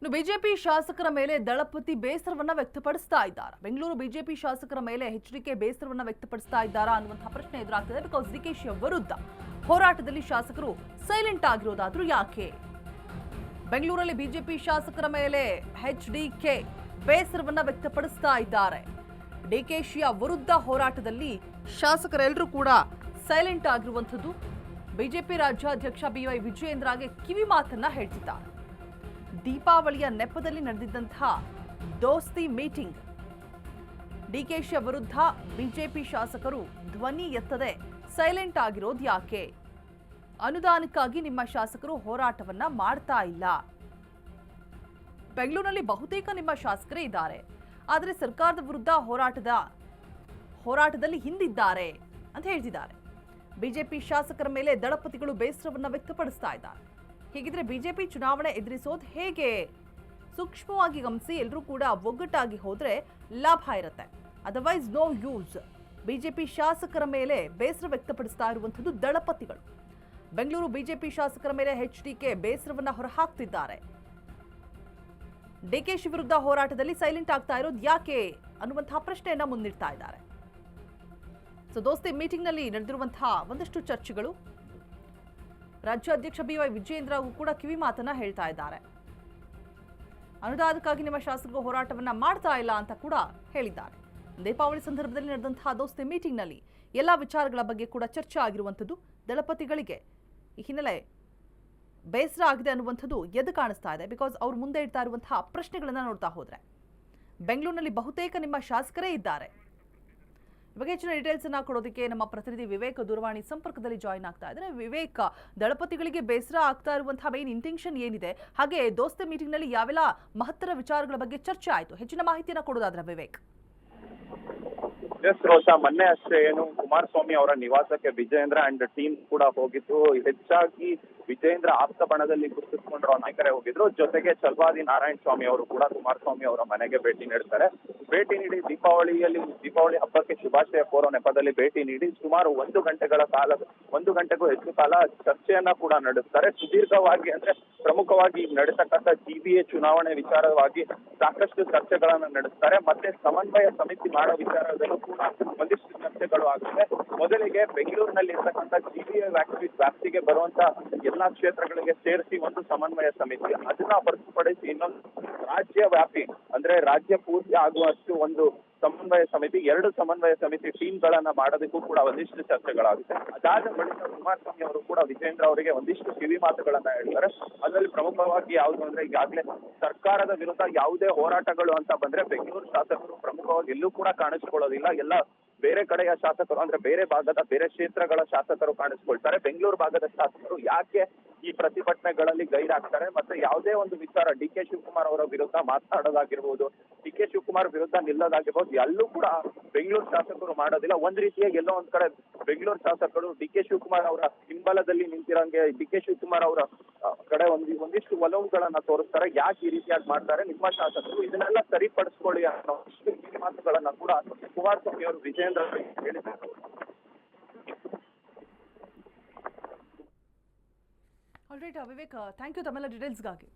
BJP ಶಾಸಕರ ಮೇಲೆ ದಳಪತಿ ಬೇಸರವನ್ನ ವ್ಯಕ್ತಪಡಿಸ್ತಾ ಇದ್ದಾರೆ. ಬೆಂಗಳೂರು ಬಿಜೆಪಿ ಶಾಸಕರ ಮೇಲೆ ಎಚ್ಡಿಕೆ ಬೇಸರವನ್ನ ವ್ಯಕ್ತಪಡಿಸ್ತಾ ಇದ್ದಾರಾ ಅನ್ನುವಂತಹ ಪ್ರಶ್ನೆ ಎದುರಾಗ್ತಿದೆ. ಬಿಕಾಸ್ ಡಿಕೆಶಿ ವಿರುದ್ಧ ಹೋರಾಟದಲ್ಲಿ ಶಾಸಕರು ಸೈಲೆಂಟ್ ಆಗಿರೋದಾದ್ರೂ ಯಾಕೆ? ಬೆಂಗಳೂರಲ್ಲಿ ಬಿಜೆಪಿ ಶಾಸಕರ ಮೇಲೆ ಎಚ್ಡಿಕೆ ಬೇಸರವನ್ನ ವ್ಯಕ್ತಪಡಿಸ್ತಾ ಇದ್ದಾರೆ. ಡಿಕೆಶಿಯ ವಿರುದ್ಧ ಹೋರಾಟದಲ್ಲಿ ಶಾಸಕರೆಲ್ಲರೂ ಕೂಡ ಸೈಲೆಂಟ್ ಆಗಿರುವಂಥದ್ದು. ಬಿಜೆಪಿ ರಾಜ್ಯಾಧ್ಯಕ್ಷ ಬಿವೈ ವಿಜಯೇಂದ್ರಗೆ ಕಿವಿ ಮಾತನ್ನ ಹೇಳ್ತಿದ್ದಾರೆ. ದೀಪಾವಳಿಯ ನೆಪದಲ್ಲಿ ನಡೆದಿದ್ದಂತಹ ದೋಸ್ತಿ ಮೀಟಿಂಗ್, ಡಿಕೆಶಿ ವಿರುದ್ಧ ಬಿಜೆಪಿ ಶಾಸಕರು ಧ್ವನಿ ಎತ್ತದೆ ಸೈಲೆಂಟ್ ಆಗಿರೋದು ಯಾಕೆ? ಅನುದಾನಕ್ಕಾಗಿ ನಿಮ್ಮ ಶಾಸಕರು ಹೋರಾಟವನ್ನ ಮಾಡ್ತಾ ಇಲ್ಲ. ಬೆಂಗಳೂರಿನಲ್ಲಿ ಬಹುತೇಕ ನಿಮ್ಮ ಶಾಸಕರೇ ಇದ್ದಾರೆ, ಆದರೆ ಸರ್ಕಾರದ ವಿರುದ್ಧ ಹೋರಾಟದಲ್ಲಿ ಹಿಂದಿದ್ದಾರೆ ಅಂತ ಹೇಳ್ತಿದ್ದಾರೆ. ಬಿಜೆಪಿ ಶಾಸಕರ ಮೇಲೆ ದಳಪತಿಗಳು ಬೇಸರವನ್ನ ವ್ಯಕ್ತಪಡಿಸ್ತಾ ಇದ್ದಾರೆ. ಹೀಗಿದ್ರೆ ಬಿಜೆಪಿ ಚುನಾವಣೆ ಎದುರಿಸೋದು ಹೇಗೆ? ಸೂಕ್ಷ್ಮವಾಗಿ ಗಮನಿಸಿ, ಎಲ್ಲರೂ ಕೂಡ ಒಗ್ಗಟ್ಟಾಗಿ ಹೋದ್ರೆ ಲಾಭ ಇರುತ್ತೆ. Otherwise no use. ಬಿಜೆಪಿ ಶಾಸಕರ ಮೇಲೆ ಬೇಸರ ವ್ಯಕ್ತಪಡಿಸ್ತಾ ಇರುವಂಥದ್ದು ದಳಪತಿಗಳು. ಬೆಂಗಳೂರು ಬಿಜೆಪಿ ಶಾಸಕರ ಮೇಲೆ ಎಚ್ಡಿಕೆ ಬೇಸರವನ್ನ ಹೊರಹಾಕ್ತಿದ್ದಾರೆ. ಡಿಕೆಶಿ ವಿರುದ್ಧ ಹೋರಾಟದಲ್ಲಿ ಸೈಲೆಂಟ್ ಆಗ್ತಾ ಇರೋದು ಯಾಕೆ ಅನ್ನುವಂತಹ ಪ್ರಶ್ನೆಯನ್ನ ಮುಂದಿಡ್ತಾ ಇದ್ದಾರೆ. ಸೊ ದೋಸ್ತಿ ಮೀಟಿಂಗ್ ನಲ್ಲಿ ನಡೆದಿರುವಂತಹ ಒಂದಷ್ಟು ಚರ್ಚೆಗಳು, ರಾಜ್ಯಾಧ್ಯಕ್ಷ ಬಿವೈ ವಿಜಯೇಂದ್ರ ಕೂಡ ಕಿವಿ ಮಾತನ್ನ ಹೇಳ್ತಾ ಇದ್ದಾರೆ. ಅನುದಾನಕ್ಕಾಗಿ ನಿಮ್ಮ ಶಾಸಕರು ಹೋರಾಟವನ್ನ ಮಾಡ್ತಾ ಇಲ್ಲ ಅಂತ ಕೂಡ ಹೇಳಿದ್ದಾರೆ. ದೀಪಾವಳಿ ಸಂದರ್ಭದಲ್ಲಿ ನಡೆದಂತಹ ದೋಸ್ತಿ ಮೀಟಿಂಗ್ ನಲ್ಲಿ ಎಲ್ಲಾ ವಿಚಾರಗಳ ಬಗ್ಗೆ ಕೂಡ ಚರ್ಚೆ ಆಗಿರುವಂಥದ್ದು. ದಳಪತಿಗಳಿಗೆ ಈ ಹಿನ್ನೆಲೆ ಬೇಸರ ಆಗಿದೆ ಅನ್ನುವಂಥದ್ದು ಎದ್ದು ಕಾಣಿಸ್ತಾ ಇದೆ. ಬಿಕಾಸ್ ಅವ್ರು ಮುಂದೆ ಇಡ್ತಾ ಇರುವಂತಹ ಪ್ರಶ್ನೆಗಳನ್ನ ನೋಡ್ತಾ ಹೋದ್ರೆ ಬೆಂಗಳೂರಿನಲ್ಲಿ ಬಹುತೇಕ ನಿಮ್ಮ ಶಾಸಕರೇ ಇದ್ದಾರೆ. ಇವಾಗ ಹೆಚ್ಚಿನ ಡೀಟೇಲ್ಸ್ ಅನ್ನ ಕೊಡೋದಕ್ಕೆ ನಮ್ಮ ಪ್ರತಿನಿಧಿ ವಿವೇಕ್ ದೂರವಾಣಿ ಸಂಪರ್ಕದಲ್ಲಿ ಜಾಯಿನ್ ಆಗ್ತಾ ಇದ್ದಾರೆ. ವಿವೇಕ್, ದಳಪತಿಗಳಿಗೆ ಬೇಸರ ಆಗ್ತಾ ಇರುವಂತಹ ಮೇನ್ ಇಂಟೆನ್ಷನ್ ಏನಿದೆ? ಹಾಗೆ ದೋಸ್ತಿ ಮೀಟಿಂಗ್ ನಲ್ಲಿ ಯಾವೆಲ್ಲ ಮಹತ್ತರ ವಿಚಾರಗಳ ಬಗ್ಗೆ ಚರ್ಚೆ ಆಯಿತು? ಹೆಚ್ಚಿನ ಮಾಹಿತಿಯನ್ನ ಕೊಡೋದಾದ್ರೆ ವಿವೇಕ್. ಎಸ್ ರೋಷಾ, ಮೊನ್ನೆ ಅಷ್ಟೇ ಏನು ಕುಮಾರಸ್ವಾಮಿ ಅವರ ನಿವಾಸಕ್ಕೆ ವಿಜಯೇಂದ್ರ ಅಂಡ್ ಟೀಮ್ ಕೂಡ ಹೋಗಿದ್ದು. ಹೆಚ್ಚಾಗಿ ವಿಜಯೇಂದ್ರ ಆಪ್ತ ಬಣದಲ್ಲಿ ಗುರುತಿಸಿಕೊಂಡಿರೋ ನಾಯಕರೇ ಹೋಗಿದ್ರು. ಜೊತೆಗೆ ಚಲವಾದಿ ನಾರಾಯಣ ಸ್ವಾಮಿ ಅವರು ಕೂಡ ಕುಮಾರಸ್ವಾಮಿ ಅವರ ಮನೆಗೆ ಭೇಟಿ ನೀಡ್ತಾರೆ. ಭೇಟಿ ನೀಡಿ ದೀಪಾವಳಿ ಹಬ್ಬಕ್ಕೆ ಶುಭಾಶಯ ಕೋರೋ ನೆಪದಲ್ಲಿ ಭೇಟಿ ನೀಡಿ ಸುಮಾರು 1 ಗಂಟೆಗೂ ಹೆಚ್ಚು ಕಾಲ ಚರ್ಚೆಯನ್ನ ಕೂಡ ನಡೆಸ್ತಾರೆ. ಸುದೀರ್ಘವಾಗಿ ಅಂದ್ರೆ ಪ್ರಮುಖವಾಗಿ ನಡೆಸತಕ್ಕಂಥ GBA ಚುನಾವಣೆ ವಿಚಾರವಾಗಿ ಸಾಕಷ್ಟು ಚರ್ಚೆಗಳನ್ನ ನಡೆಸ್ತಾರೆ. ಮತ್ತೆ ಸಮನ್ವಯ ಸಮಿತಿ ಮಾಡೋ ವಿಚಾರದಲ್ಲೂ ಕೂಡ ಒಂದಿಷ್ಟು ಚರ್ಚೆಗಳು ಆಗುತ್ತೆ. ಮೊದಲಿಗೆ ಬೆಂಗಳೂರಿನಲ್ಲಿ ಇರ್ತಕ್ಕಂಥ GBA ವ್ಯಾಪ್ತಿಗೆ ಬರುವಂತ ಎಲ್ಲಾ ಕ್ಷೇತ್ರಗಳಿಗೆ ಸೇರಿಸಿ ಒಂದು ಸಮನ್ವಯ ಸಮಿತಿ, ಅದನ್ನ ಹೊರತುಪಡಿಸಿ ಇನ್ನೊಂದು ರಾಜ್ಯ ವ್ಯಾಪಿ ಅಂದ್ರೆ ರಾಜ್ಯ ಪೂರ್ತಿ ಆಗುವಷ್ಟು ಒಂದು ಸಮನ್ವಯ ಸಮಿತಿ, 2 ಸಮನ್ವಯ ಸಮಿತಿ ಟೀಮ್ಗಳನ್ನ ಮಾಡೋದಕ್ಕೂ ಕೂಡ ಒಂದಿಷ್ಟು ಚರ್ಚೆಗಳಾಗುತ್ತೆ. ಅದಾದ ಬಳಿಕ ಕುಮಾರಸ್ವಾಮಿ ಅವರು ಕೂಡ ವಿಜಯೇಂದ್ರ ಅವರಿಗೆ ಒಂದಿಷ್ಟು ಕಿವಿ ಮಾತುಗಳನ್ನ ಹೇಳ್ತಾರೆ. ಅದರಲ್ಲಿ ಪ್ರಮುಖವಾಗಿ ಯಾವುದು ಅಂದ್ರೆ, ಈಗಾಗಲೇ ಸರ್ಕಾರದ ವಿರುದ್ಧ ಯಾವುದೇ ಹೋರಾಟಗಳು ಅಂತ ಬಂದ್ರೆ ಬೆಂಗಳೂರು ಶಾಸಕರು ಪ್ರಮುಖವಾಗಿ ಎಲ್ಲೂ ಕೂಡ ಕಾಣಿಸ್ಕೊಳ್ಳೋದಿಲ್ಲ. ಎಲ್ಲ ಬೇರೆ ಕಡೆಯ ಶಾಸಕರು ಅಂದ್ರೆ ಬೇರೆ ಭಾಗದ ಬೇರೆ ಕ್ಷೇತ್ರಗಳ ಶಾಸಕರು ಕಾಣಿಸ್ಕೊಳ್ತಾರೆ. ಬೆಂಗಳೂರು ಭಾಗದ ಶಾಸಕರು ಯಾಕೆ ಈ ಪ್ರತಿಭಟನೆಗಳಲ್ಲಿ ಗೈರಾಗ್ತಾರೆ? ಮತ್ತೆ ಯಾವುದೇ ಒಂದು ವಿಚಾರ DK ಶಿವಕುಮಾರ್ ಅವರ ವಿರುದ್ಧ ಮಾತನಾಡೋದಾಗಿರ್ಬೋದು, DK ಶಿವಕುಮಾರ್ ವಿರುದ್ಧ ನಿಲ್ಲೋದಾಗಿರ್ಬೋದು, ಎಲ್ಲೂ ಕೂಡ ಬೆಂಗಳೂರು ಶಾಸಕರು ಮಾಡೋದಿಲ್ಲ. ಒಂದ್ ರೀತಿಯಾಗಿ ಎಲ್ಲೋ ಒಂದ್ ಕಡೆ ಬೆಂಗಳೂರು ಶಾಸಕರು DK ಶಿವಕುಮಾರ್ ಅವರ ಹಿಂಬಲದಲ್ಲಿ ನಿಂತಿರಂಗೆ DK ಶಿವಕುಮಾರ್ ಅವರ ಕಡೆ ಒಂದಿಷ್ಟು ಒಲವುಗಳನ್ನ ತೋರಿಸ್ತಾರೆ. ಯಾಕೆ ಈ ರೀತಿಯಾಗಿ ಮಾಡ್ತಾರೆ ನಿಮ್ಮ ಶಾಸಕರು, ಇದನ್ನೆಲ್ಲ ಸರಿಪಡಿಸ್ಕೊಳ್ಳಿ ಅನ್ನೋ ಇಷ್ಟು ಮಾತುಗಳನ್ನ ಕೂಡ ಕುಮಾರಸ್ವಾಮಿ ಅವರು ವಿಜಯೇಂದ್ರ ಹೇಳಿದ್ದಾರೆ. ಆಲ್ರೈಟ್ ವಿವೇಕ್, ಥ್ಯಾಂಕ್ ಯು ತಮ್ಮೆಲ್ಲ ಡೀಟೇಲ್ಸ್ಗಾಗಿ.